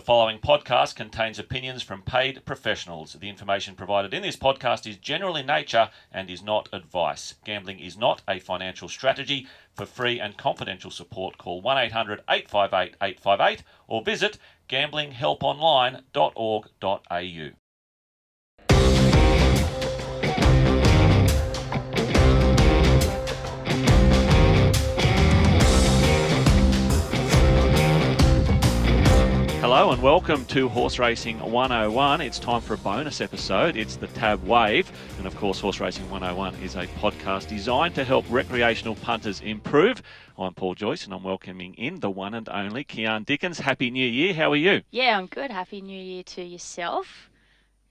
following podcast contains opinions from paid professionals. The information provided in this podcast is general in nature and is not advice. Gambling is not a financial strategy. For free and confidential support, call 1-800-858-858 or visit gamblinghelponline.org.au. Hello and welcome to Horse Racing 101. It's time for a bonus episode. It's the Tab Wave. And of course, Horse Racing 101 is a podcast designed to help recreational punters improve. I'm Paul Joice and I'm welcoming in the one and only Kiaarn Dickens. Happy New Year. How are you? Yeah, I'm good. Happy New Year to yourself.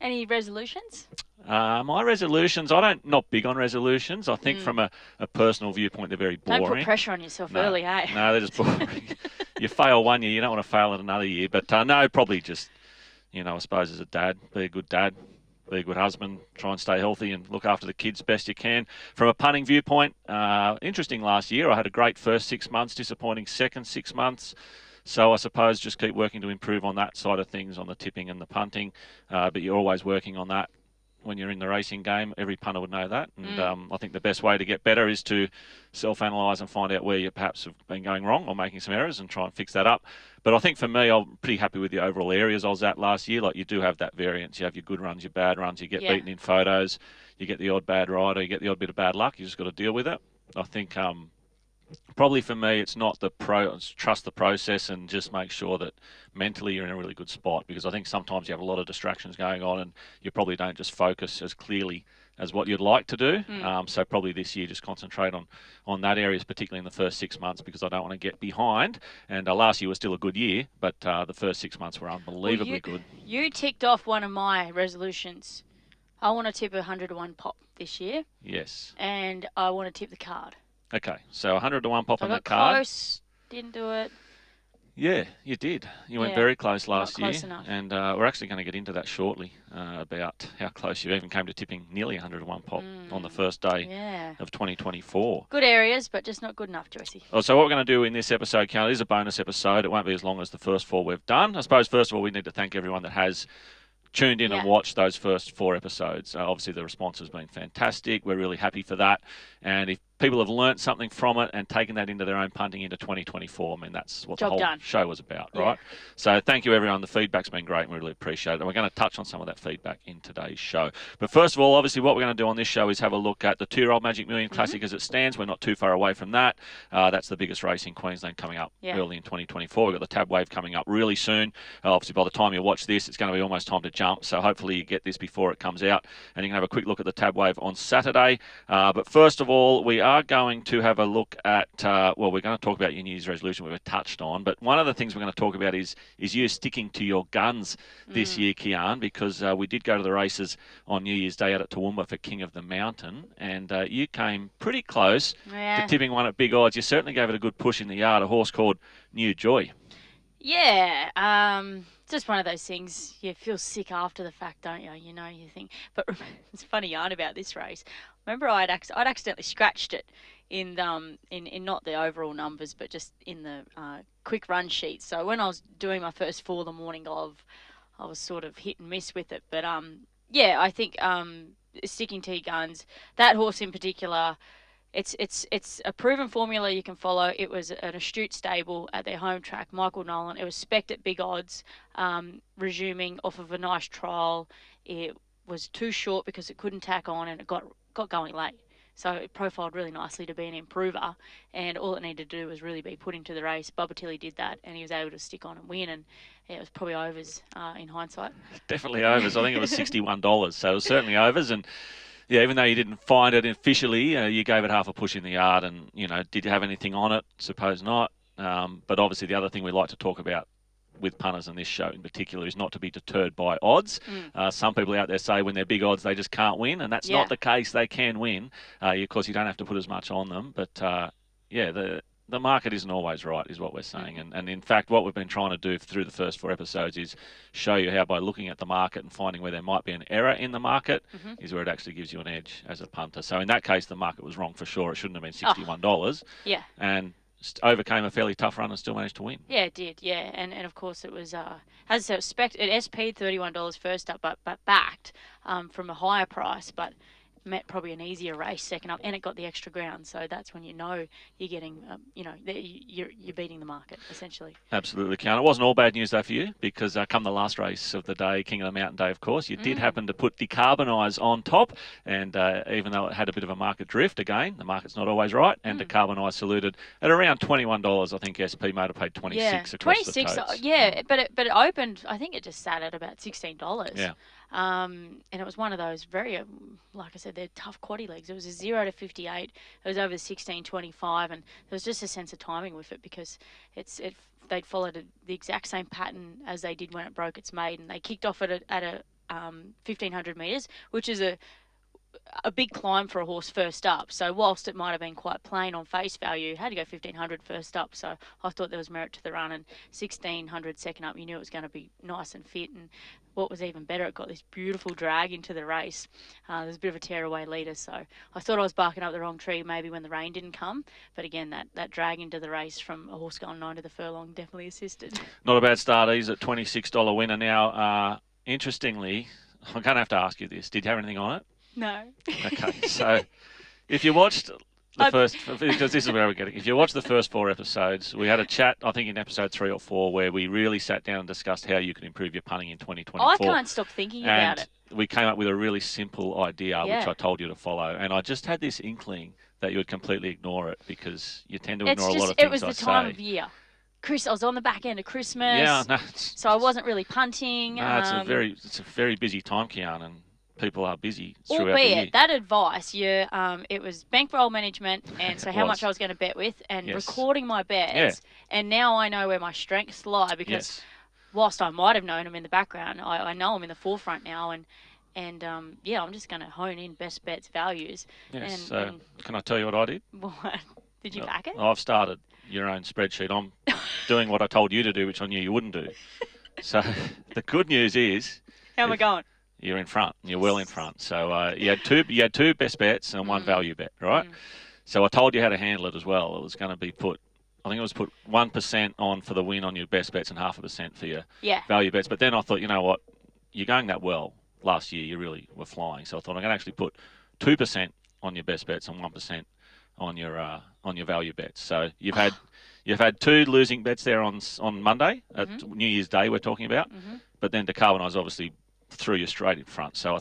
Any resolutions? My resolutions, not big on resolutions. I think from a personal viewpoint, they're very boring. Don't put pressure on yourself early, hey? No, they're just boring. You fail one year, you don't want to fail in another year. But no, probably just, I suppose as a dad, be a good dad, be a good husband, try and stay healthy and look after the kids best you can. From a punting viewpoint, interesting last year. I had a great first 6 months, disappointing second 6 months. So I suppose just keep working to improve on that side of things, on the tipping and the punting. But you're always working on that when you're in the racing game. Every punter would know that. And I think the best way to get better is to self-analyse and find out where you perhaps have been going wrong or making some errors and try and fix that up. But I think for me, I'm pretty happy with the overall areas I was at last year. Like, you do have that variance. You have your good runs, your bad runs. You get beaten in photos. You get the odd bad ride or you get the odd bit of bad luck. You just got to deal with it. I think probably for me, it's not it's trust the process and just make sure that mentally you're in a really good spot, because I think sometimes you have a lot of distractions going on and you probably don't just focus as clearly as what you'd like to do. So probably this year just concentrate on that areas, particularly in the first 6 months, because I don't want to get behind. And last year was still a good year, but the first 6 months were unbelievably good. You ticked off one of my resolutions. I want to tip 100 to 1 pop this year. Yes. And I want to tip the card. Okay, so 100 to 1 pop on the card. I got close, didn't do it. Yeah, you did. You went very close last year. Close enough. And we're actually going to get into that shortly, about how close you even came to tipping nearly 100 to 1 pop on the first day of 2024. Good areas, but just not good enough, Joycey. Oh, so what we're going to do in this episode, Kiaarn, is a bonus episode. It won't be as long as the first 4 we've done. I suppose, first of all, we need to thank everyone that has tuned in and watched those first 4 episodes. Obviously, the response has been fantastic. We're really happy for that. And if people have learnt something from it and taken that into their own punting into 2024, I mean, that's what the whole show was about, right? So thank you, everyone. The feedback's been great and we really appreciate it. And we're going to touch on some of that feedback in today's show. But first of all, obviously, what we're going to do on this show is have a look at the 2-year-old Magic Million Classic as it stands. We're not too far away from that. That's the biggest race in Queensland coming up early in 2024. We've got the Tab Wave coming up really soon. Obviously, by the time you watch this, it's going to be almost time to jump. So hopefully you get this before it comes out and you can have a quick look at the Tab Wave on Saturday. But first of all, we are going to have a look at, we're going to talk about your New Year's resolution we've touched on, but one of the things we're going to talk about is you sticking to your guns this year, Kiaarn, because we did go to the races on New Year's Day out at Toowoomba for King of the Mountain, and you came pretty close to tipping one at big odds. You certainly gave it a good push in the yard, a horse called New Joy. Yeah, just one of those things. You feel sick after the fact, don't you? You think. But it's a funny yarn about this race. Remember, I'd accidentally scratched it in not the overall numbers, but just in the quick run sheet. So when I was doing my first 4 the morning of, I was sort of hit and miss with it. But I think sticking to your guns. That horse in particular. It's a proven formula you can follow. It was an astute stable at their home track, Michael Nolan. It was spec'd at big odds, resuming off of a nice trial. It was too short because it couldn't tack on, and it got going late. So it profiled really nicely to be an improver, and all it needed to do was really be put into the race. Bubba Tilly did that, and he was able to stick on and win, and it was probably overs in hindsight. Definitely overs. I think it was $61, so it was certainly overs. And yeah, even though you didn't find it officially, you gave it half a push in the yard, and, did you have anything on it? Suppose not. But obviously the other thing we like to talk about with punters in this show in particular is not to be deterred by odds. Some people out there say when they're big odds they just can't win, and that's not the case. They can win. Of course, you don't have to put as much on them, but the market isn't always right, is what we're saying. And in fact, what we've been trying to do through the first 4 episodes is show you how, by looking at the market and finding where there might be an error in the market, is where it actually gives you an edge as a punter. So in that case, the market was wrong for sure. It shouldn't have been $61. Yeah. And overcame a fairly tough run and still managed to win. Yeah, it did. Yeah, and of course it was as I said, it SP'd $31 first up, but backed from a higher price, but met probably an easier race second up, and it got the extra ground. So that's when you know you're getting, you're beating the market essentially. Absolutely, Kiaarn. It wasn't all bad news though for you, because come the last race of the day, King of the Mountain Day, of course, you did happen to put Decarbonise on top, and even though it had a bit of a market drift, again, the market's not always right, and Decarbonise saluted at around $21. I think SP might have paid 26 across the totes. Yeah, but it opened. I think it just sat at about $16. Yeah. And it was one of those very, like I said, they're tough quaddie legs. It was a 0 to 58. It was over 16.25, and there was just a sense of timing with it because they'd followed the exact same pattern as they did when it broke its maiden. They kicked off at a 1,500 metres, which is a big climb for a horse first up. So whilst it might have been quite plain on face value, it had to go 1,500 first up. So I thought there was merit to the run, and 1,600 second up, you knew it was going to be nice and fit. And what was even better, it got this beautiful drag into the race. There's a bit of a tearaway leader, so I thought I was barking up the wrong tree maybe when the rain didn't come. But again, that drag into the race from a horse going 9 to the furlong definitely assisted. Not a bad start. He's at $26 winner now. Interestingly, I'm going to have to ask you this. Did you have anything on it? No. Okay, so if you watched the first, because this is where we're getting, if you watch the first 4 episodes, we had a chat, I think in episode 3 or 4, where we really sat down and discussed how you could improve your punting in 2024. I can't stop thinking about it. We came up with a really simple idea, which I told you to follow, and I just had this inkling that you would completely ignore it, because you tend to ignore a lot of things I say. It was the time of year. I was on the back end of Christmas. Yeah, no, so I wasn't really punting. No, it's a very busy time, Kiaarn, and people are busy throughout the year. Albeit, that advice, it was bankroll management, and so how much I was going to bet with, and recording my bets, and now I know where my strengths lie, because whilst I might have known them in the background, I know them in the forefront now, and I'm just going to hone in best bets values. Yes, and can I tell you what I did? What? Did you pack it? I've started your own spreadsheet. I'm doing what I told you to do, which I knew you wouldn't do. So the good news is... How am I going? You're in front. You're well in front. So you had two best bets and one value bet, right? So I told you how to handle it as well. It was going to be put 1% on for the win on your best bets and 0.5% for your value bets. But then I thought, you know what? You're going that well last year. You really were flying. So I thought I'm going to actually put 2% on your best bets and 1% on your value bets. So you've had 2 losing bets there on Monday at New Year's Day. We're talking about, but then Decarbonise obviously threw you straight in front. So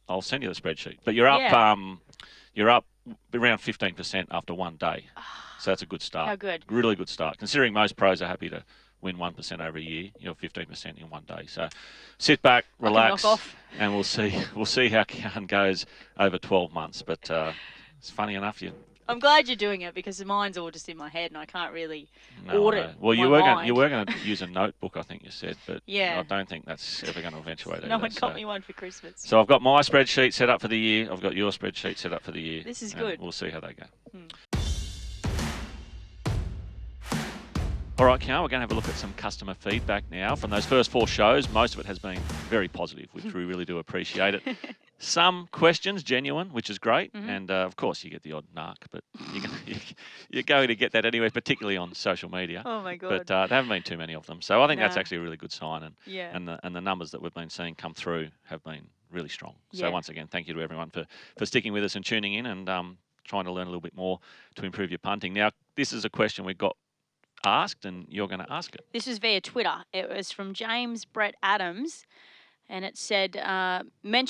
I'll send you the spreadsheet. But you're up around 15% after one day. So that's a good start. How good? Really good start. Considering most pros are happy to win 1% over a year, you're 15% in one day. So sit back, relax, and we'll see how Kiaarn goes over 12 months. But it's funny enough, I'm glad you're doing it, because mine's all just in my head and I can't really audit. Well, you were going to use a notebook, I think you said, but I don't think that's ever going to eventuate. No one got me one for Christmas. So I've got my spreadsheet set up for the year. I've got your spreadsheet set up for the year. This is good. We'll see how they go. All right, Kiaarn, we're going to have a look at some customer feedback now from those first 4 shows. Most of it has been very positive, which we really do appreciate it. Some questions genuine, which is great, and of course you get the odd narc, but you're going to get that anyway, particularly on social media. Oh my God! But there haven't been too many of them, so I think that's actually a really good sign, and the numbers that we've been seeing come through have been really strong. So once again, thank you to everyone for sticking with us and tuning in and trying to learn a little bit more to improve your punting. Now, this is a question we got asked, and you're going to ask it. This was via Twitter. It was from James Brett Adams, and it said when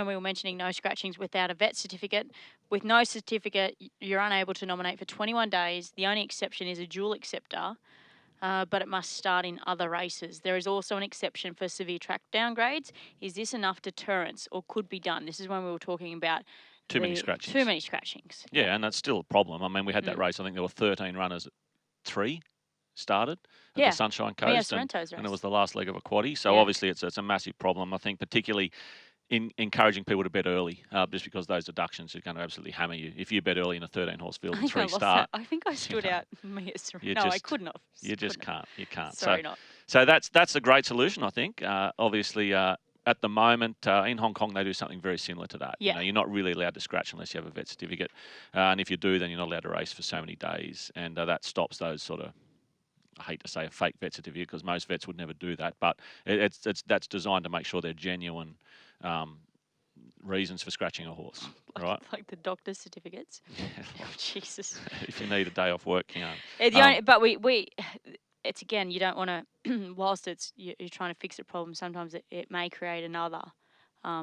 we were mentioning no scratchings without a vet certificate. With no certificate, you're unable to nominate for 21 days. The only exception is a dual acceptor, but it must start in other races. There is also an exception for severe track downgrades. Is this enough deterrence, or could be done? This is when we were talking about Too many scratchings. Too many scratchings. Yeah, and that's still a problem. I mean, we had that race. I think there were 13 runners. 3 started at the Sunshine Coast, and it was the last leg of a quaddie. So obviously it's a massive problem. I think particularly in encouraging people to bet early, just because those deductions are going to absolutely hammer you. If you bet early in a 13-horse field and 3 start, I think I stood out. I couldn't have. You just can't. You can't. Sorry, not. So that's a great solution, I think. Obviously, at the moment, in Hong Kong, they do something very similar to that. Yeah. You're not really allowed to scratch unless you have a vet certificate. And if you do, then you're not allowed to race for so many days. And that stops those sort of, I hate to say a fake vet certificate because most vets would never do that. But that's designed to make sure they're genuine reasons for scratching a horse, right? Like the doctor's certificates. Yeah, Oh, Jesus. if you need a day off work, Kiaarn. But it's again, you don't want to, whilst you're trying to fix a problem, sometimes it may create another,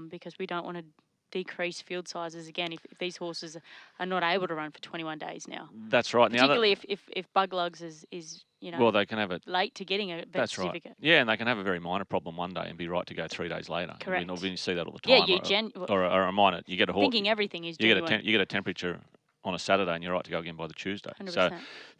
because we don't want to decrease field sizes again if these horses are not able to run for 21 days now. That's right. Particularly if bug lugs is well, they can have it late to getting a vet That's certificate. right. Yeah, and they can have a very minor problem one day and be right to go 3 days later. Correct. You see that all the time. Yeah, or a minor. You get a horse. Thinking everything is you genuine. get a temperature on a Saturday and you're right to go again by the Tuesday. 100%. So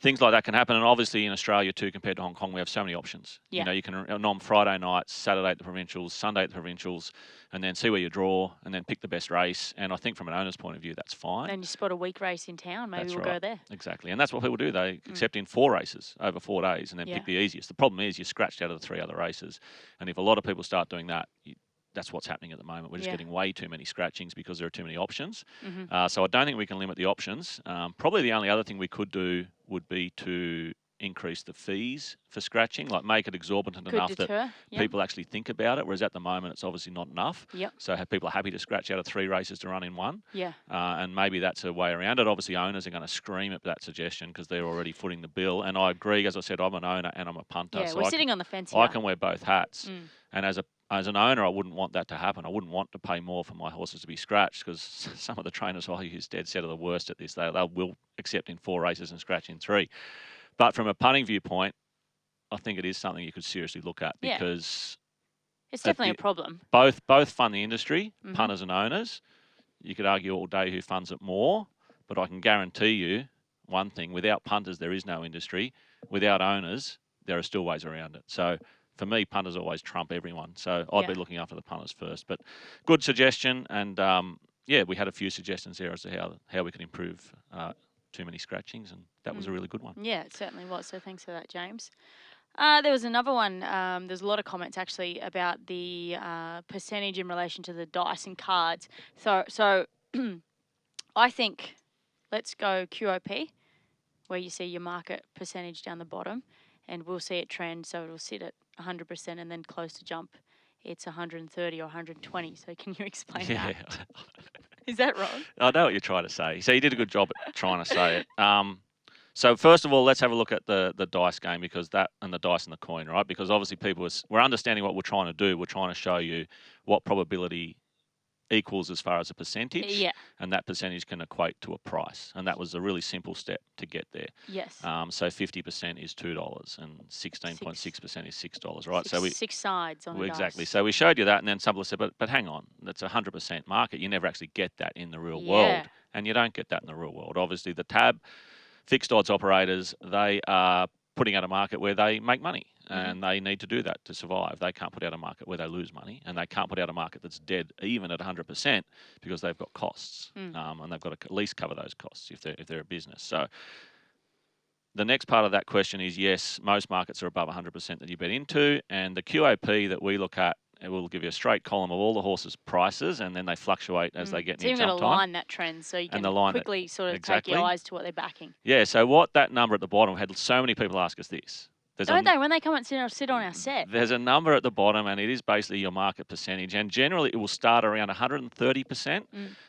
things like that can happen. And obviously in Australia too, compared to Hong Kong, we have so many options. Yeah. You can nom Friday nights, Saturday at the provincials, Sunday at the provincials, and then see where you draw and then pick the best race. And I think from an owner's point of view, that's fine. And you spot a week race in town, maybe we'll go there. Exactly. And that's what people do. They accept in 4 races over 4 days and then pick the easiest. The problem is you're scratched out of the 3 other races. And if a lot of people start doing that, that's what's happening at the moment. We're just getting way too many scratchings because there are too many options. So I don't think we can limit the options. Probably the only other thing we could do would be to increase the fees for scratching, like make it exorbitant enough that people actually think about it, whereas at the moment it's obviously not enough. So people are happy to scratch out of 3 races to run in 1. And maybe that's a way around it. Obviously owners are going to scream at that suggestion because they're already footing the bill. And I agree, as I said, I'm an owner and I'm a punter. Yeah, so we're sitting on the fence here. I can wear both hats. And as an owner, I wouldn't want that to happen. I wouldn't want to pay more for my horses to be scratched because some of the trainers I use dead set are the worst at this. They will accept in 4 races and scratch in 3. But from a punting viewpoint, I think it is something you could seriously look at because it's definitely a problem. Both fund the industry, punters and owners. You could argue all day who funds it more, but I can guarantee you one thing: without punters, there is no industry. Without owners, there are still ways around it. So for me, punters always trump everyone. So I'd be looking after the punters first. But good suggestion, and we had a few suggestions there as to how we could improve too many scratchings, and that was a really good one. Yeah, it certainly was. So thanks for that, James. There was another one. There's a lot of comments actually about the percentage in relation to the dice and cards. So I think let's go QOP, where you see your market percentage down the bottom, and we'll see it trend. So it'll sit at 100%, and then close to jump, it's 130 or 120. So can you explain that? Is that wrong? I know what you're trying to say. So you did a good job at trying to say it. So first of all, let's have a look at the dice game, because that and the dice and the coin, right? Because obviously we're understanding what we're trying to do. We're trying to show you what probability equals as far as a percentage. Yeah. And that percentage can equate to a price. And that was a really simple step to get there. Yes. So 50% is $2 and 16.6% is $6, right? So 6 sides on a exactly. dice. So we showed you that, and then some people said, but hang on, that's a 100% market. You never actually get that in the real world. And you don't get that in the real world. Obviously, the tab fixed odds operators, they are putting out a market where they make money, and they need to do that to survive. They can't put out a market where they lose money, and they can't put out a market that's dead even at 100% because they've got costs, and they've got to at least cover those costs if they're a business. So the next part of that question is, yes, most markets are above 100% that you bet into, and the QOP that we look at, it will give you a straight column of all the horses' prices, and then they fluctuate as they get near jump time. So you've got to line that trend so you can quickly sort of take your eyes to what they're backing. Yeah, so what that number at the bottom, had so many people ask us this. Don't they? When they come and sit on our set. There's a number at the bottom, and it is basically your market percentage. And generally, it will start around 130%,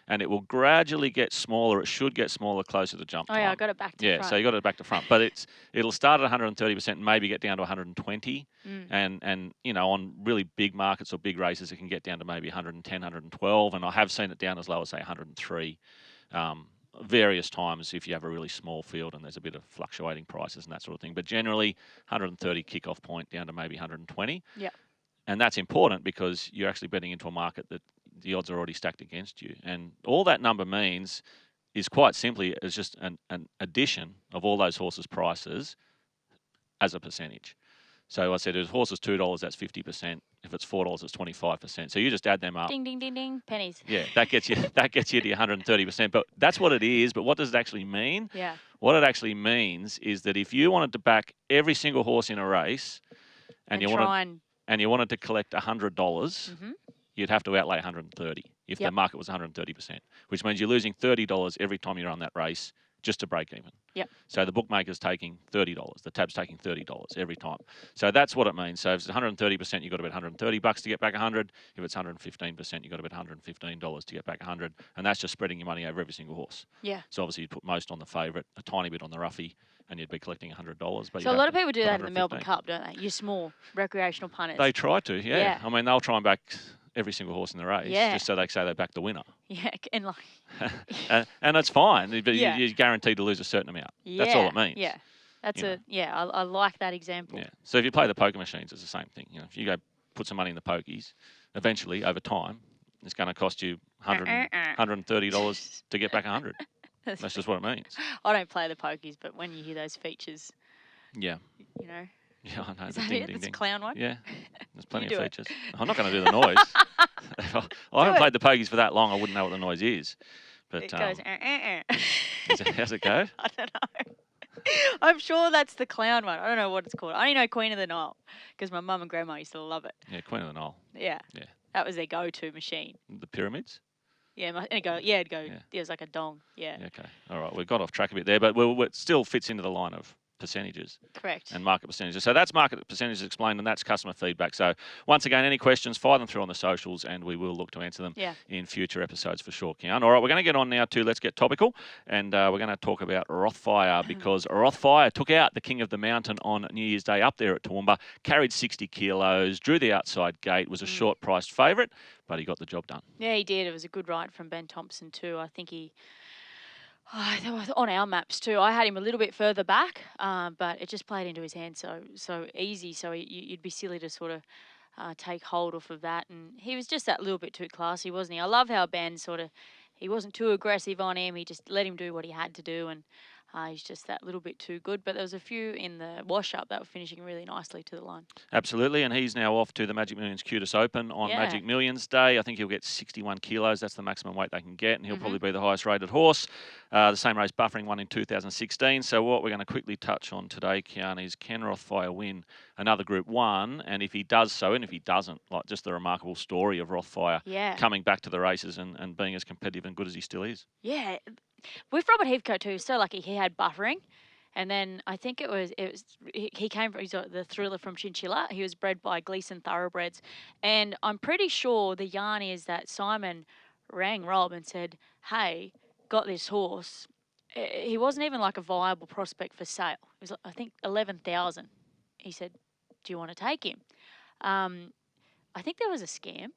and it will gradually get smaller. It should get smaller closer to jump time. Oh, yeah, I got it back to front. Yeah, so you got it back to front. But it'll start at 130% and maybe get down to 120. And on really big markets or big races, it can get down to maybe 110, 112. And I have seen it down as low as, say, 103. Various times if you have a really small field and there's a bit of fluctuating prices and that sort of thing. But generally, 130 kickoff point down to maybe 120. Yeah. And that's important because you're actually betting into a market that the odds are already stacked against you. And all that number means is quite simply is just an addition of all those horses' prices as a percentage. So I said, if horses $2, that's 50%. If it's $4, it's 25%. So you just add them up. Ding, ding, ding, ding, pennies. Yeah, that gets you to 130%. But that's what it is. But what does it actually mean? Yeah. What it actually means is that if you wanted to back every single horse in a race, and you wanted to collect $100, you'd have to outlay 130 if the market was 130%, which means you're losing $30 every time you run that race just to break even. Yep. So the bookmaker's taking $30, the tab's taking $30 every time. So that's what it means. So if it's 130%, you've got to bet $130 to get back 100. If it's 115%, you've got to bet $115 to get back 100. And that's just spreading your money over every single horse. Yeah. So obviously you'd put most on the favourite, a tiny bit on the roughie, and you'd be collecting $100. But so a lot of people do that in the Melbourne Cup, don't they? Your small recreational punters. They try to, yeah. I mean, they'll try and back every single horse in the race, just so they say they back the winner. Yeah, and like, and it's fine, but you're guaranteed to lose a certain amount. That's all it means. Yeah, that's I like that example. Yeah. So if you play the poker machines, it's the same thing. You know, if you go put some money in the pokies, eventually over time, it's going to cost you $130 to get back 100. That's just what it means. I don't play the pokies, but when you hear those features, yeah, you know. Yeah, I know. Is that it? It's a clown one? Yeah, there's plenty of features. I'm not going to do the noise. I haven't played the pokies for that long. I wouldn't know what the noise is. But it goes. How's it go? I don't know. I'm sure that's the clown one. I don't know what it's called. I only know Queen of the Nile because my mum and grandma used to love it. Yeah, Queen of the Nile. Yeah. Yeah. That was their go-to machine. The pyramids? Yeah, it'd go. Yeah, it was like a dong. Yeah. Okay. All right. We've got off track a bit there, but it still fits into the line of percentages. Correct. And market percentages. So that's market percentages explained, and that's customer feedback. So once again, any questions, fire them through on the socials, and we will look to answer them in future episodes for sure, Kiaarn. All right, we're going to get on now to Let's Get Topical, and we're going to talk about Rothfire, because Rothfire took out the King of the Mountain on New Year's Day up there at Toowoomba, carried 60 kilos, drew the outside gate, was a short-priced favourite, but he got the job done. Yeah, he did. It was a good ride from Ben Thompson too. I think he... on our maps too. I had him a little bit further back, but it just played into his hand so easy. So you'd be silly to sort of take hold off of that. And he was just that little bit too classy, wasn't he? I love how Ben he wasn't too aggressive on him. He just let him do what he had to do, and he's just that little bit too good. But there was a few in the wash-up that were finishing really nicely to the line. Absolutely, and he's now off to the Magic Millions Cutis Open on Magic Millions Day. I think he'll get 61 kilos. That's the maximum weight they can get, and he'll probably be the highest-rated horse. The same race Buffering won in 2016. So what we're going to quickly touch on today, Kiaarn, is can Rothfire win another Group 1? And if he does so, and if he doesn't, like just the remarkable story of Rothfire coming back to the races and being as competitive and good as he still is. Yeah. With Robert Heathcote too, so lucky he had Buffering, and then I think he came from the Thriller from Chinchilla. He was bred by Gleason Thoroughbreds, and I'm pretty sure the yarn is that Simon rang Rob and said, "Hey, got this horse." He wasn't even like a viable prospect for sale. It was I think 11,000. He said, "Do you want to take him?" I think there was a scam.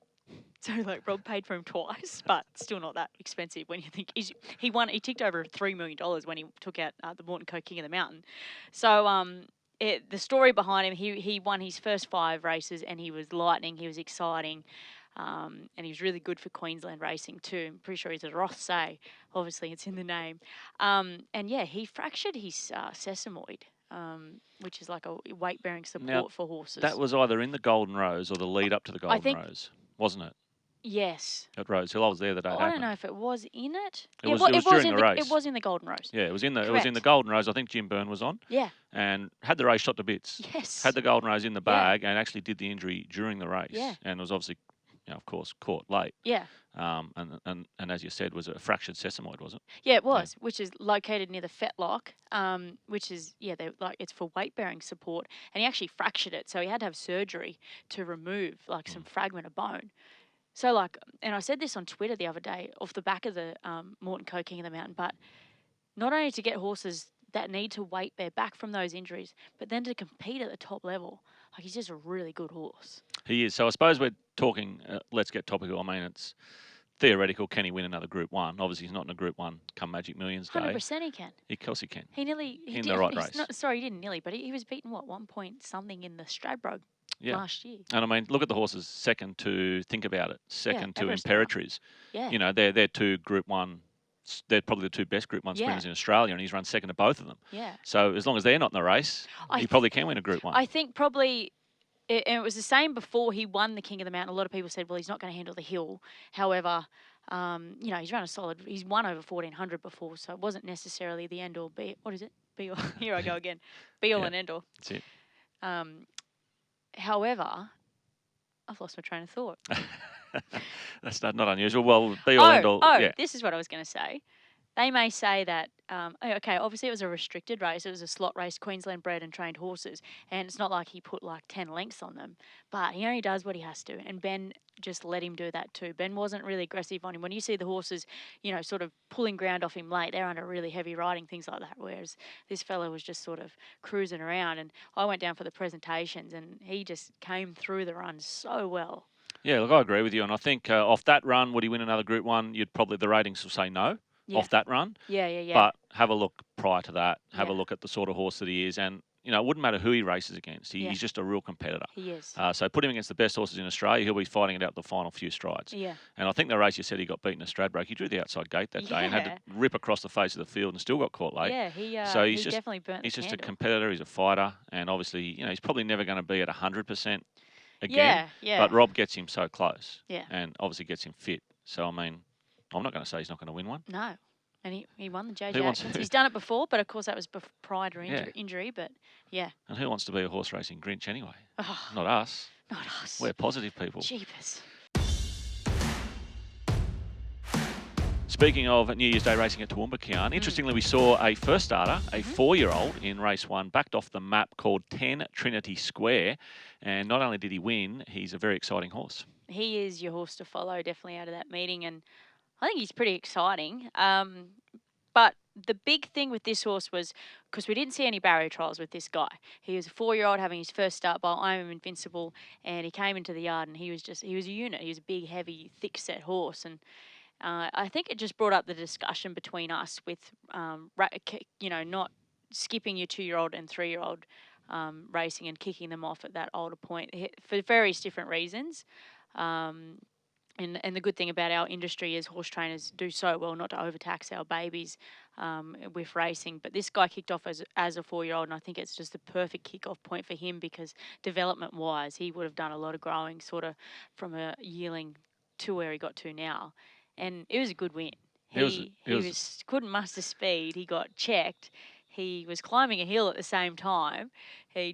So like Rob paid for him twice, but still not that expensive when you think he ticked over $3 million when he took out the Morton Co King of the Mountain. So the story behind him, he won his first 5 races and he was lightning, he was exciting, and he was really good for Queensland racing too. I'm pretty sure he's a Rothfire, obviously it's in the name. And yeah, he fractured his sesamoid. Which is like a weight-bearing support for horses. That was either in the Golden Rose or the lead up to the Golden Rose, wasn't it? Yes. At Rose Hill, I was there the day. I don't know if it was in it. It was during the race. It was in the Golden Rose. Yeah, it was in the Golden Rose. I think Jim Byrne was on. Yeah. And had the race shot to bits. Yes. Had the Golden Rose in the bag and actually did the injury during the race. Yeah. And was obviously, of course, caught late. Yeah. And as you said, was a fractured sesamoid, was it? Yeah, it was, which is located near the fetlock, which is it's for weight bearing support, and he actually fractured it, so he had to have surgery to remove some fragment of bone. So and I said this on Twitter the other day off the back of the Morton Co King of the Mountain, but not only to get horses that need to weight bear back from those injuries, but then to compete at the top level. He's just a really good horse. He is. So I suppose we're talking, let's get topical. I mean, it's theoretical. Can he win another Group 1? Obviously, he's not in a Group 1 come Magic Millions Day. 100% he can. Of course he can. He nearly... in the right race. He didn't nearly, but he was beaten, 1 point something in the Stradbroke last year. And I mean, look at the horses second to, think about it, second to Imperatriz. Yeah. They're 2 Group 1... They're probably the 2 best Group 1 sprinters in Australia, and he's run second to both of them. Yeah. So as long as they're not in the race, he probably can win a Group 1. I think probably... It was the same before he won the King of the Mountain. A lot of people said, well, he's not going to handle the hill. However, he's run a solid... He's won over 1,400 before, so it wasn't necessarily the end-all, be... What is it? Be-all. Here I go again. Be-all and end-all. That's it. However, I've lost my train of thought. That's not unusual. Well, be all end all. Yeah. This is what I was going to say. They may say that, okay, obviously it was a restricted race. It was a slot race, Queensland bred and trained horses. And it's not like he put like 10 lengths on them, but he only does what he has to. And Ben just let him do that too. Ben wasn't really aggressive on him. When you see the horses, sort of pulling ground off him late, they're under really heavy riding, things like that. Whereas this fella was just sort of cruising around. And I went down for the presentations and he just came through the run so well. Yeah, look, I agree with you. And I think off that run, would he win another Group 1? The ratings will say no. Off that run. Yeah. But have a look prior to that. Have a look at the sort of horse that he is. And, it wouldn't matter who he races against. He's just a real competitor. He is. So put him against the best horses in Australia. He'll be fighting it out the final few strides. Yeah. And I think the race you said he got beaten at Stradbroke, he drew the outside gate that day and had to rip across the face of the field and still got caught late. Yeah, he definitely burnt He's the just a candle. competitor. He's a fighter. And obviously, he's probably never going to be at 100% again. Yeah. But Rob gets him so close. Yeah. And obviously gets him fit. So, I mean, I'm not going to say he's not going to win one. No. And he won the JJ Atkins. He's done it before, but of course that was prior to injury. But yeah. And who wants to be a horse racing Grinch anyway? Oh, Not us. Not us. We're positive people. Jeepers. Speaking of New Year's Day racing at Toowoomba, Kiaarn, interestingly, we saw a first starter, a 4-year-old in race 1, backed off the map called 10 Trinity Square. And not only did he win, he's a very exciting horse. He is your horse to follow, definitely out of that meeting. And I think he's pretty exciting. But the big thing with this horse was because we didn't see any barrier trials with this guy. He was a 4-year-old having his first start by I'm Invincible, and he came into the yard and he was a unit. He was a big, heavy, thick-set horse. And I think it just brought up the discussion between us with, not skipping your 2-year-old and 3-year-old racing and kicking them off at that older point for various different reasons. And the good thing about our industry is horse trainers do so well not to overtax our babies with racing. But this guy kicked off as a 4-year-old, and I think it's just the perfect kick-off point for him because development-wise, he would have done a lot of growing sort of from a yearling to where he got to now. And it was a good win. He couldn't muster speed. He got checked. He was climbing a hill at the same time.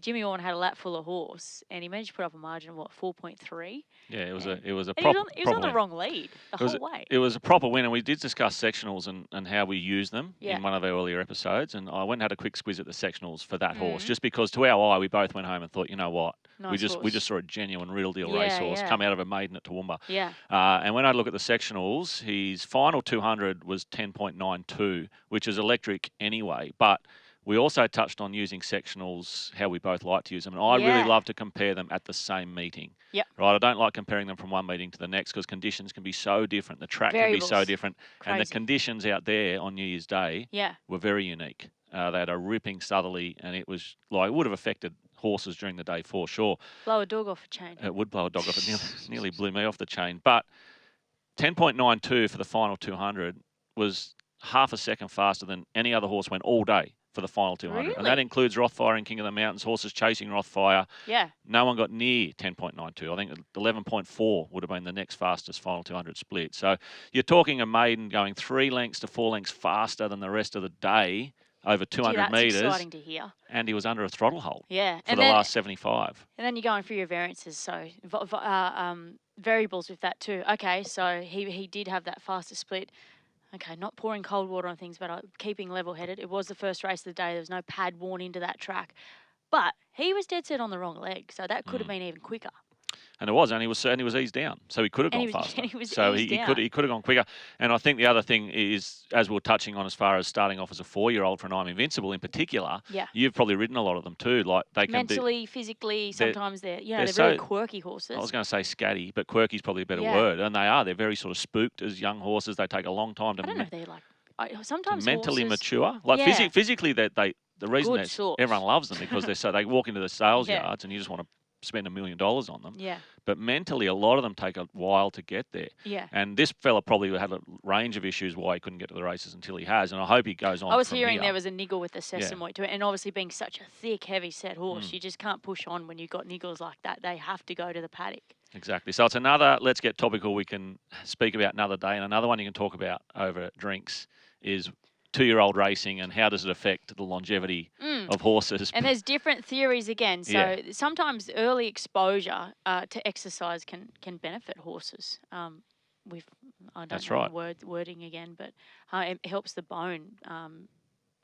Jimmy Orr had a lap full of horse, and he managed to put up a margin of 4.3. Yeah, it was a proper. He was on the win. wrong lead the whole way. It was a proper win, and we did discuss sectionals and how we use them Yeah. in one of our earlier episodes. And I went and had a quick squiz at the sectionals for that horse, just because to our eye we both went home and thought, you know what, we just saw a genuine real deal racehorse come out of a maiden at Toowoomba. Yeah. And when I look at the sectionals, his final 200 was 10.92, which is electric anyway, but. We also touched on using sectionals, how we both like to use them. And I really love to compare them at the same meeting. Yep. Right? I don't like comparing them from one meeting to the next because conditions can be so different. The track can be so different. Crazy. And the conditions out there on New Year's Day were very unique. They had a ripping southerly, and it was like it would have affected horses during the day for sure. Blow a dog off a chain. It would blow a dog off. It nearly blew me off the chain. But 10.92 for the final 200 was half a second faster than any other horse went all day for the final 200. Really? And that includes Rothfire and King of the Mountains, horses chasing Rothfire. Yeah. No one got near 10.92. I think 11.4 would have been the next fastest final 200 split. So you're talking a maiden going 3 lengths to 4 lengths faster than the rest of the day over 200 metres. That's exciting to hear. And he was under a throttle hold for the last 75. And then you're going through your variances. So variables with that too. Okay, so he did have that faster split. Okay, not pouring cold water on things, but keeping level-headed. It was the first race of the day. There was no pad worn into that track. But he was dead set on the wrong leg, so that could have been even quicker. And it was, and he was eased down, so he could have gone faster. And he was so eased he down. could have gone quicker. And I think the other thing is, as we were touching on, as far as starting off as a 4-year-old for an I'm Invincible in particular, you've probably ridden a lot of them too. Like they can mentally, physically, sometimes they're very quirky horses. I was going to say scatty, but quirky's probably a better word. And they are. They're very sort of spooked as young horses. They take a long time to. I don't know if they're sometimes mentally horses, mature. Like physically, the reason Good that sorts. everyone loves them because they walk into the sales yards and you just want to spend $1 million on them. Yeah. But mentally, a lot of them take a while to get there. Yeah. And this fella probably had a range of issues why he couldn't get to the races until he has. And I hope he goes on. I was from hearing here. there was a niggle with the Sesamoy to it. And obviously being such a thick, heavy set horse, you just can't push on when you've got niggles like that. They have to go to the paddock. Exactly. So it's another, let's get topical, we can speak about another day. And another one you can talk about over at drinks is 2-year-old racing and how does it affect the longevity of horses? And there's different theories again. So Yeah. sometimes early exposure to exercise can benefit horses. I don't That's know right. the wording again, but it helps the bone.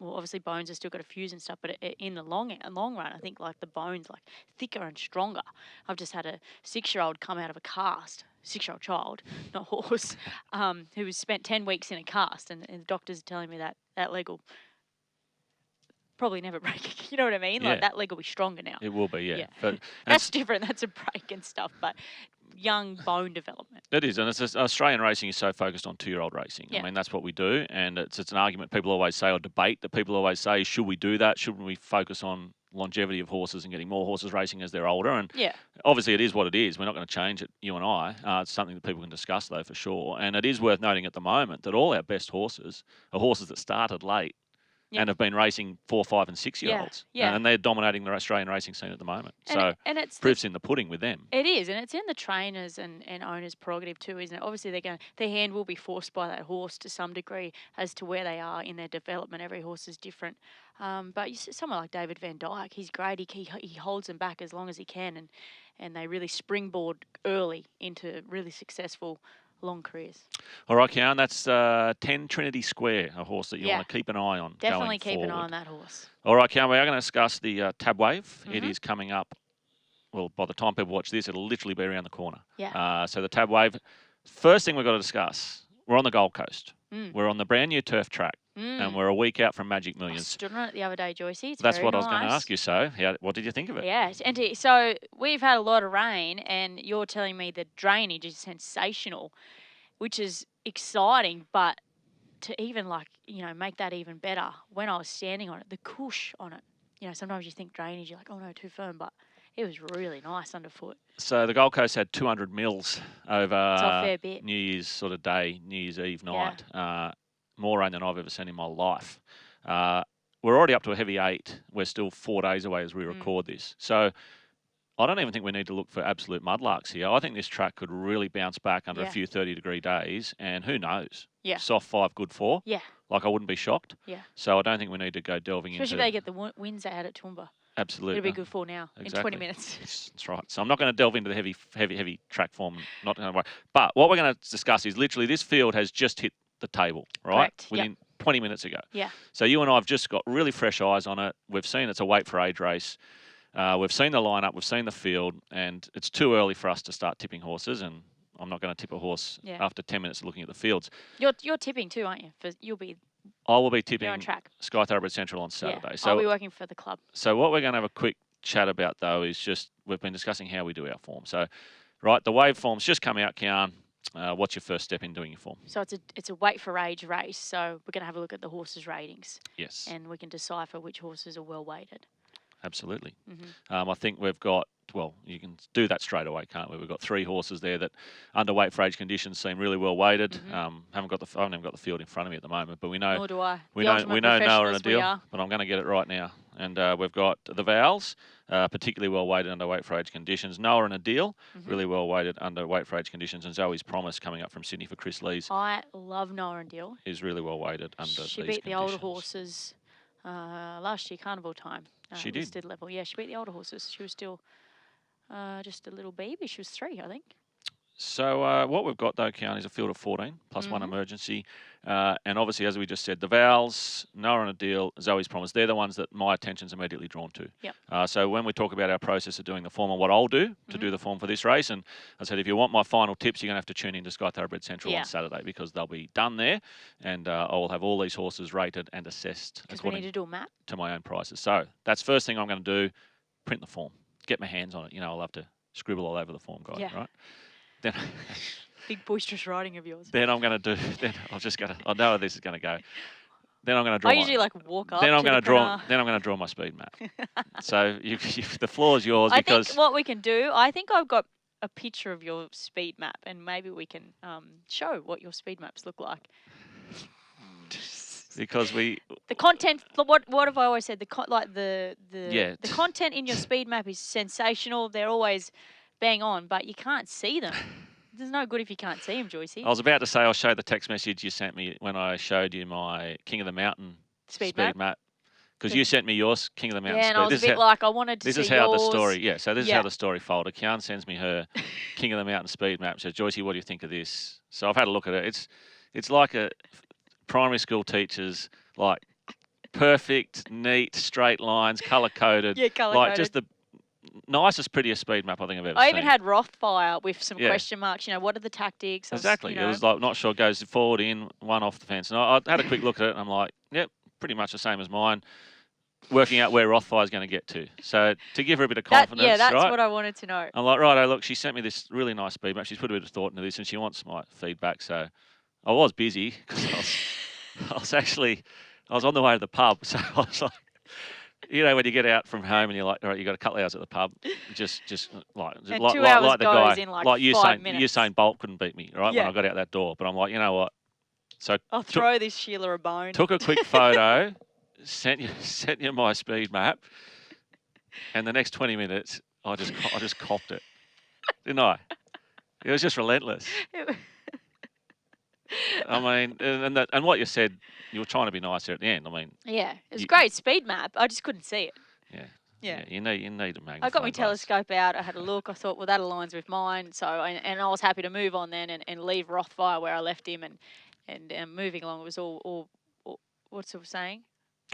Well, obviously bones have still got to fuse and stuff, but in the long run, I think like the bones like thicker and stronger. I've just had a 6-year-old come out of a cast, 6-year-old child, not horse, who was spent 10 weeks in a cast, and the doctors are telling me that leg will probably never break. You know what I mean? Yeah. Like that leg will be stronger now. It will be, yeah. But That's different. That's a break and stuff, but young bone development. it is, and it's just, Australian racing is so focused on 2-year-old racing. Yeah. I mean, that's what we do, and it's an argument people always say, or debate that people always say, should we do that? Shouldn't we focus on longevity of horses and getting more horses racing as they're older? And obviously it is what it is. We're not going to change it, you and I. It's something that people can discuss, though, for sure. And it is worth noting at the moment that all our best horses are horses that started late and have been racing 4-, 5-, and 6-year-olds. Yeah. And they're dominating the Australian racing scene at the moment. And it's proof's in the pudding with them. It is, and it's in the trainers and owners' prerogative too, isn't it? Obviously, their hand will be forced by that horse to some degree as to where they are in their development. Every horse is different. But you see someone like David Van Dyke, he's great. He holds them back as long as he can, and they really springboard early into really successful long careers. All right, Kiaarn, that's 10 Trinity Square, a horse that you want to keep an eye on. Definitely keep an eye on that horse. All right, Kiaarn, we are going to discuss the Tab Wave. It is coming up. Well, by the time people watch this, it'll literally be around the corner. Yeah. So the Tab Wave, first thing we've got to discuss, we're on the Gold Coast. We're on the brand new turf track, and we're a week out from Magic Millions. I stood on it the other day, Joice. That's what I was going to ask you. So, what did you think of it? Yes, and so we've had a lot of rain, and you're telling me the drainage is sensational, which is exciting, but to even make that even better, when I was standing on it, the cush on it, sometimes you think drainage, you're like, oh no, too firm, but it was really nice underfoot. So the Gold Coast had 200 mils over a fair bit. New Year's sort of day, New Year's Eve night. More rain than I've ever seen in my life. We're already up to a heavy 8. We're still 4 days away as we record this. So I don't even think we need to look for absolute mudlarks here. I think this track could really bounce back under a few 30-degree days, and who knows? Yeah. Soft 5, good 4. Yeah. Like, I wouldn't be shocked. Yeah. So I don't think we need to go delving Especially into... if they get the winds they had at Toowoomba. Absolutely. It'll be good 4 now in 20 minutes. That's right. So I'm not going to delve into the heavy track form. Not going to worry. But what we're going to discuss is literally this field has just hit the table, right? Correct. Within 20 minutes ago. Yeah. So you and I have just got really fresh eyes on it. We've seen it's a weight for age race. We've seen the lineup, we've seen the field, and it's too early for us to start tipping horses. And I'm not going to tip a horse after 10 minutes of looking at the fields. You're tipping too, aren't you? I will be tipping on track. Sky Thoroughbred Central on Saturday. Yeah. So I'll be working for the club. So what we're going to have a quick chat about though is just we've been discussing how we do our form. So, right, the wave form's just come out, Kiaarn. What's your first step in doing your form? So it's a weight for age race. So we're going to have a look at the horses' ratings. Yes. And we can decipher which horses are well weighted. Absolutely. I think we've got, well, you can do that straight away, can't we? We've got 3 horses there that underweight for age conditions seem really well weighted. I haven't got the field in front of me at the moment, but we know. Nor do I. We know Noah and Adil, but I'm going to get it right now. And we've got the Vowels, particularly well weighted underweight for age conditions. Noah and Adil, really well weighted underweight for age conditions, and Zoe's Promise coming up from Sydney for Chris Lees. I love Noah and Adil. Is really well weighted under these conditions. She beat the older horses last year, carnival time. She did. Listed level. Yeah, she beat the older horses. She was still just a little baby. She was 3, I think. So what we've got, though, Kiaarn, is a field of 14, plus 1 emergency. And obviously, as we just said, the Vowels, Noah and Adil, Zoe's Promise, they're the ones that my attention's immediately drawn to. Yep. So when we talk about our process of doing the form and what I'll do to do the form for this race, and I said, if you want my final tips, you're going to have to tune in to Sky Thoroughbred Central on Saturday because they'll be done there. And I will have all these horses rated and assessed according we need to do a map to my own prices. So that's first thing I'm going to do, print the form, get my hands on it. I'll have to scribble all over the form guide, right? Then big boisterous writing of yours. Then I'm going to do. Then I know how this is going to go. Then I'm going to draw. I usually walk up. Then I'm going to draw. Then I'm going to draw my speed map. So the floor is yours because. I think what we can do. I think I've got a picture of your speed map, and maybe we can show what your speed maps look like. Because the content. What have I always said? The content in your speed map is sensational. They're always bang on, but you can't see them. There's no good if you can't see him, Joycey. I was about to say I'll show the text message you sent me when I showed you my King of the Mountain Speed speed map. map. Because you sent me yours, King of the Mountain Yeah, speed. and I was a bit like, I wanted to This see is how the yours. story. Yeah, so this is Yeah. how the story folded. Kiaarn sends me her King of the Mountain speed map. Says, Joycey, what do you think of this? So I've had a look at it. It's like a primary school teacher's like perfect, neat, straight lines, colour coded. Yeah, colour like coded. just the nicest, prettiest speed map I think I've ever I seen. even had Rothfire with some Yeah. question marks. You know, what are the tactics? Exactly. It was like not sure goes forward in, one off the fence. And I had a quick look at it and I'm like, yep, pretty much the same as mine. Working out where Rothfire's going to get to. So to give her a bit of confidence, that's right? what I wanted to know. I'm like, right, look, she sent me this really nice speed map. She's put a bit of thought into this and she wants my feedback. So I was busy because I was on the way to the pub. So I was like, you know, when you get out from home and you're like, all right, you got a couple of hours at the pub, just like, And like, 2 hours like the goes guy, in like like 5 minutes. Usain Bolt couldn't beat me, right? Yeah. When I got out that door. But I'm like, you know what? So I'll throw this Sheila a bone. took a quick photo, sent you my speed map, and the next 20 minutes, I just copped it, didn't I? It was just relentless. I mean, and what you said, you were trying to be nice there at the end. I mean, yeah, it was a great speed map. I just couldn't see it. Yeah. You need a magnifying I got my glass. telescope out. I had a look. I thought, well, that aligns with mine. So, and I was happy to move on then and leave Rothfire where I left him and moving along. It was all what's it saying?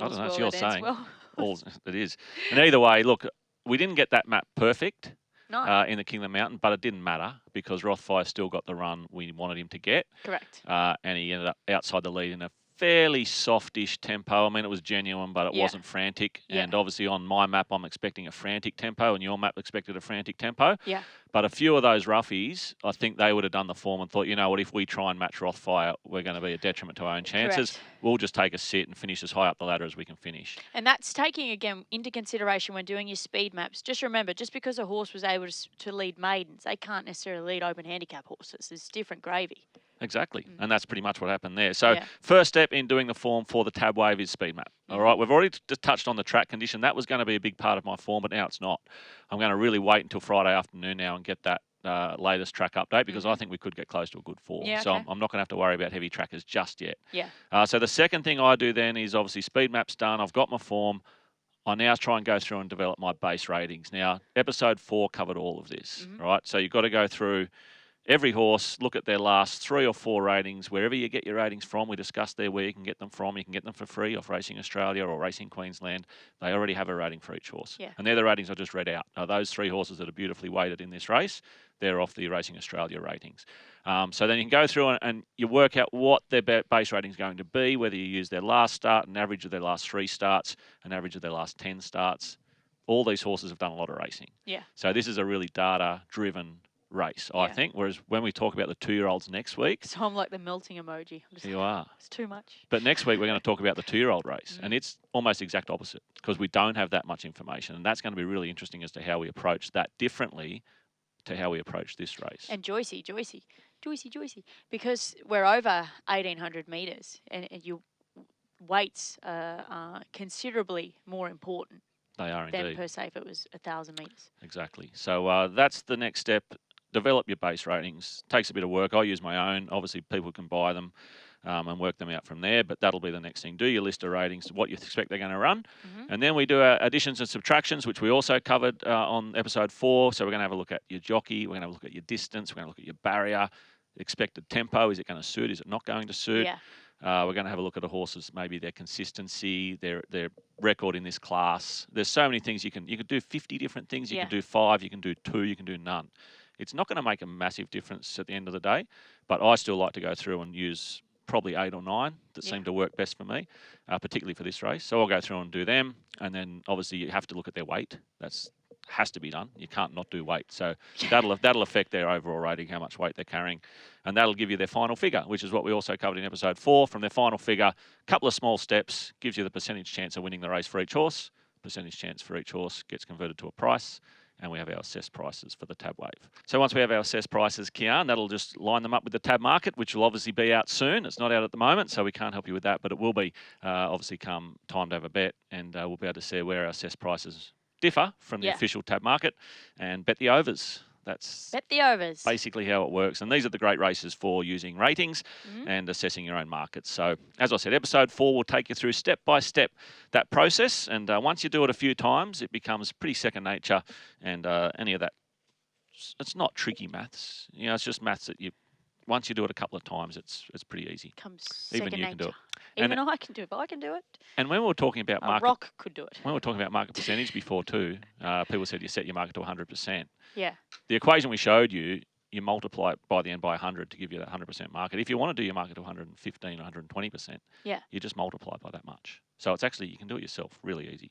I don't know. It's All's your well that ends saying. well. It is. And either way, look, we didn't get that map perfect No, in the King of the Mountain, but it didn't matter because Rothfire still got the run we wanted him to get. correct. And he ended up outside the lead in a fairly softish tempo. I mean, it was genuine, but it Yeah. wasn't frantic. Yeah. And obviously on my map, I'm expecting a frantic tempo, and your map expected a frantic tempo. Yeah. But a few of those roughies, I think they would have done the form and thought, you know what, if we try and match Rothfire, we're going to be a detriment to our own chances. Correct. We'll just take a sit and finish as high up the ladder as we can finish. And that's taking, again, into consideration when doing your speed maps. Just remember, just because a horse was able to lead maidens, they can't necessarily lead open handicap horses. It's different gravy. Exactly. And that's pretty much what happened there. So Yeah. first step in doing the form for the tab wave is speed map. All right. We've already just touched on the track condition. That was going to be a big part of my form, but now it's not. I'm going to really wait until Friday afternoon now and get that latest track update because I think we could get close to a good form. Yeah, So okay. I'm not going to have to worry about heavy trackers just yet. Yeah. So the second thing I do then is obviously speed map's done. I've got my form. I now try and go through and develop my base ratings. Now, episode 4 covered all of this, right? So you've got to go through every horse, look at their last 3 or 4 ratings, wherever you get your ratings from. We discussed there where you can get them from. You can get them for free off Racing Australia or Racing Queensland. They already have a rating for each horse. Yeah. And they're the ratings I just read out. Now, those 3 horses that are beautifully weighted in this race, they're off the Racing Australia ratings. So then you can go through and you work out what their base rating is going to be, whether you use their last start, an average of their last 3 starts, an average of their last 10 starts. All these horses have done a lot of racing. Yeah. So this is a really data-driven race, I think. Whereas when we talk about the 2-year-olds next week, So I'm like the melting emoji. I'm just you like, are. it's too much. But next week we're going to talk about the 2-year-old race, and it's almost exact opposite because we don't have that much information, and that's going to be really interesting as to how we approach that differently to how we approach this race. And Joycey, because we're over 1,800 metres and your weights are considerably more important They are than indeed. per se if it was 1,000 metres. Exactly. So that's the next step. Develop your base ratings. Takes a bit of work. I use my own. Obviously, people can buy them and work them out from there, but that'll be the next thing. Do your list of ratings, what you expect they're going to run. And then we do our additions and subtractions, which we also covered on episode 4. So we're going to have a look at your jockey. We're going to have a look at your distance. We're going to look at your barrier, expected tempo. Is it going to suit? Is it not going to suit? Yeah. We're going to have a look at the horses, maybe their consistency, their record in this class. There's so many things you can do 50 different things. You can do 5, you can do 2, you can do none. It's not going to make a massive difference at the end of the day, but I still like to go through and use probably 8 or 9 that seem to work best for me, particularly for this race. So I'll go through and do them, and then obviously you have to look at their weight. That's has to be done. You can't not do weight. So that'll affect their overall rating, how much weight they're carrying, and that'll give you their final figure, which is what we also covered in episode 4. From their final figure, a couple of small steps gives you the percentage chance of winning the race for each horse. Percentage chance for each horse gets converted to a price, and we have our assessed prices for the tab wave. So once we have our assessed prices, Kiaarn, that'll just line them up with the tab market, which will obviously be out soon. It's not out at the moment, so we can't help you with that, but it will be obviously come time to have a bet, and we'll be able to see where our assessed prices differ from the official tab market and bet the overs. That's Bet the overs. basically how it works. And these are the great races for using ratings Mm-hmm. and assessing your own markets. So, as I said, episode 4 will take you through step by step that process. And once you do it a few times, it becomes pretty second nature. And any of that, it's not tricky maths. It's just maths that once you do it a couple of times, it's pretty easy. Comes Even second you nature. can do it. Even I can do it. If I can do it, And when we were talking about a rock could do it. when we were talking about market percentage before too, people said you set your market to 100%. Yeah. The equation we showed you, you multiply it by the end by 100 to give you that 100% market. If you want to do your market to 115 or 120%, you just multiply by that much. So it's actually, you can do it yourself, really easy.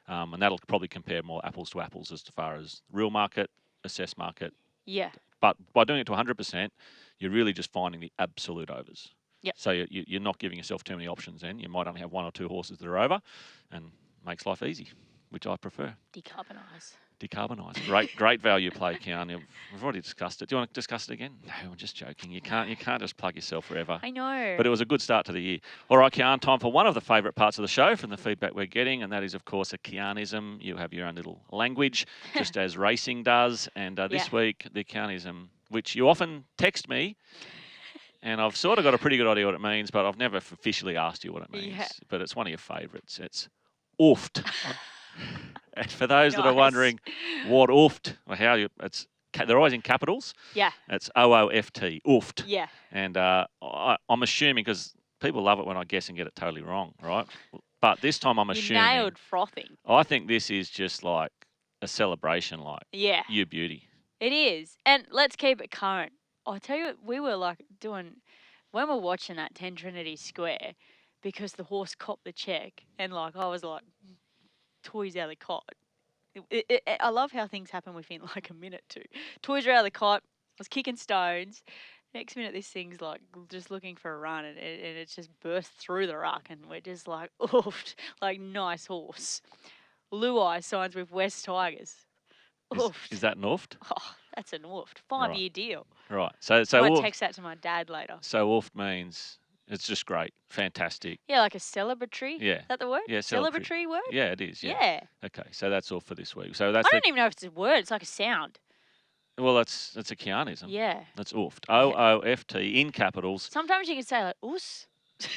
And that'll probably compare more apples to apples as far as real market, assessed market. Yeah. But by doing it to 100%, you're really just finding the absolute overs. Yep. So you're not giving yourself too many options then. You might only have 1 or 2 horses that are over, and makes life easy, which I prefer. Decarbonise. Great value play, Kiaarn. We've already discussed it. Do you want to discuss it again? No, I'm just joking. You can't just plug yourself forever. I know. But it was a good start to the year. All right, Kiaarn, time for one of the favourite parts of the show from the feedback we're getting, and that is, of course, a Kiaarnism. You have your own little language, just as racing does. And this week, the Kiaarnism, which you often text me, and I've sort of got a pretty good idea what it means, but I've never officially asked you what it means. Yeah. But it's one of your favourites. It's ooft. And for those that are wondering what ooft, or they're always in capitals. Yeah. It's OOFT, ooft. Yeah. And I'm assuming, because people love it when I guess and get it totally wrong, right? But this time I'm assuming. You nailed frothing. I think this is just like a celebration, like you beauty. It is. And let's keep it current. I tell you what, we were like when we're watching that 10 Trinity Square, because the horse copped the check, and like I was like, toys out of the cot. I love how things happen within like a minute too. Toys are out of the cot. I was kicking stones. Next minute, this thing's like just looking for a run, and it's just burst through the ruck, and we're just like, oofed, like nice horse. Luai signs with West Tigers. Is that an ooft? Oh, that's an oofed. 5-year deal. Right. So I might text that to my dad later. So ooft means it's just great, fantastic. Yeah, like a celebratory. Yeah. Is that the word? Yeah, celebratory word. Yeah, it is. Yeah. Okay, so that's all for this week. So that's. I don't even know if it's a word. It's like a sound. Well, that's a Kiaarnism. Yeah. That's ooft. OOFT in capitals. Sometimes you can say like oos.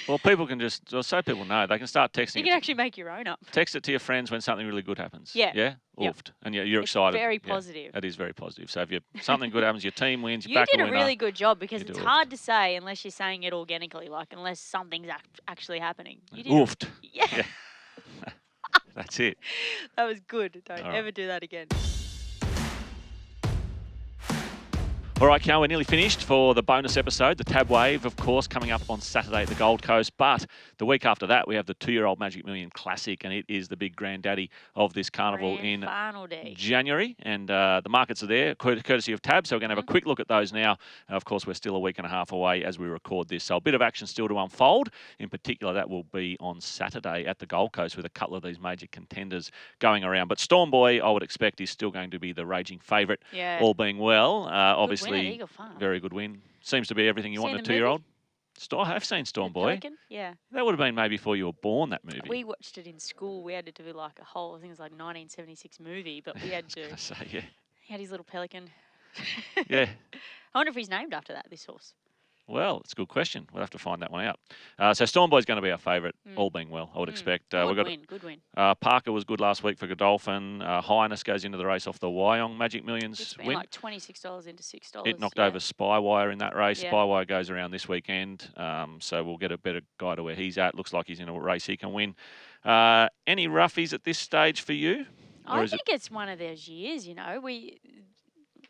Well, people can so people know, they can start texting. You can actually make your own up. Text it to your friends when something really good happens. Yeah. Yeah? Oofed. And you're excited. Very positive. It is very positive. So if something good happens, your team wins, You back did a a winner. really good job, because You it's do hard to say unless you're saying it organically, like unless something's actually happening. You did Oofed. Yeah. That's it. That was good. Don't All ever do that again. All right, Kiaarn, we're nearly finished for the bonus episode, the Tab Wave, of course, coming up on Saturday at the Gold Coast. But the week after that, we have the 2-year-old Magic Million Classic, and it is the big granddaddy of this carnival in January. And the markets are there, courtesy of Tab. So we're going to have a quick look at those now. Of course, we're still a week and a half away as we record this. So a bit of action still to unfold. In particular, that will be on Saturday at the Gold Coast with a couple of these major contenders going around. But Storm Boy, I would expect, is still going to be the raging favourite, all being well. Obviously, very good win. Seems to be everything you want in a 2-year-old. I have seen Storm Boy. Pelican? Yeah. That would have been maybe before you were born, that movie. We watched it in school. We had to do like a whole, I think it was like 1976 movie, but we had to. He had his little pelican. Yeah. I wonder if he's named after that, this horse. Well, it's a good question. We'll have to find that one out. So Storm Boy's going to be our favourite, all being well, I would expect. Good win. Parker was good last week for Godolphin. Highness goes into the race off the Wyong Magic Millions It's been win. like $26 into $6. It knocked over Spywire in that race. Spywire goes around this weekend, so we'll get a better guide to where he's at. Looks like he's in a race he can win. Any roughies at this stage for you? I think it's one of those years, you know.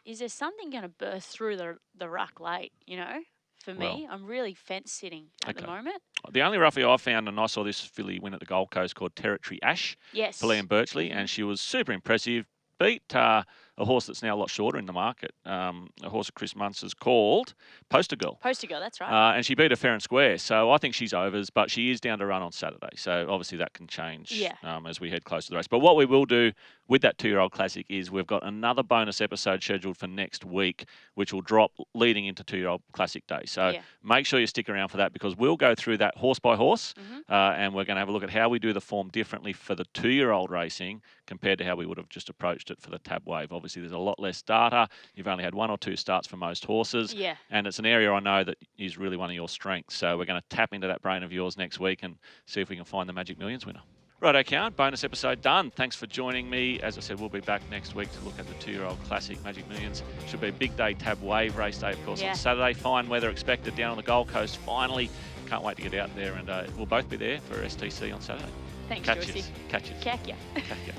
Is there something going to burst through the ruck late, you know? For me, I'm really fence sitting at the moment. The only roughie I found, and I saw this filly win at the Gold Coast, called Territory Ash. Yes. For Liam Birchley, and she was super impressive. Beat a horse that's now a lot shorter in the market. A horse Chris Munster's called Poster Girl. Poster Girl, that's right. And she beat her fair and square. So I think she's overs, but she is down to run on Saturday. So obviously that can change as we head close to the race. But what we will do with that 2-year-old classic is we've got another bonus episode scheduled for next week, which will drop leading into 2-year-old classic day. So make sure you stick around for that, because we'll go through that horse by horse, and we're going to have a look at how we do the form differently for the 2-year-old racing compared to how we would have just approached it for the Tab Wave. Obviously, obviously there's a lot less data. You've only had 1 or 2 starts for most horses. Yeah. And it's an area I know that is really one of your strengths. So we're going to tap into that brain of yours next week and see if we can find the Magic Millions winner. Righto, Kiaarn, bonus episode done. Thanks for joining me. As I said, we'll be back next week to look at the 2-year-old classic Magic Millions. Should be a big day, Tab Wave race day, of course, on Saturday. Fine weather expected down on the Gold Coast. Finally, can't wait to get out there, and we'll both be there for STC on Saturday. Thanks, Catch Joyce. you. Catch you. Cack ya.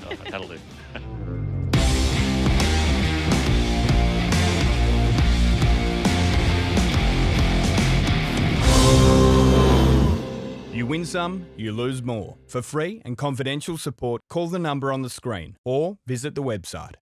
All right, that'll do. You win some, you lose more. For free and confidential support, call the number on the screen or visit the website.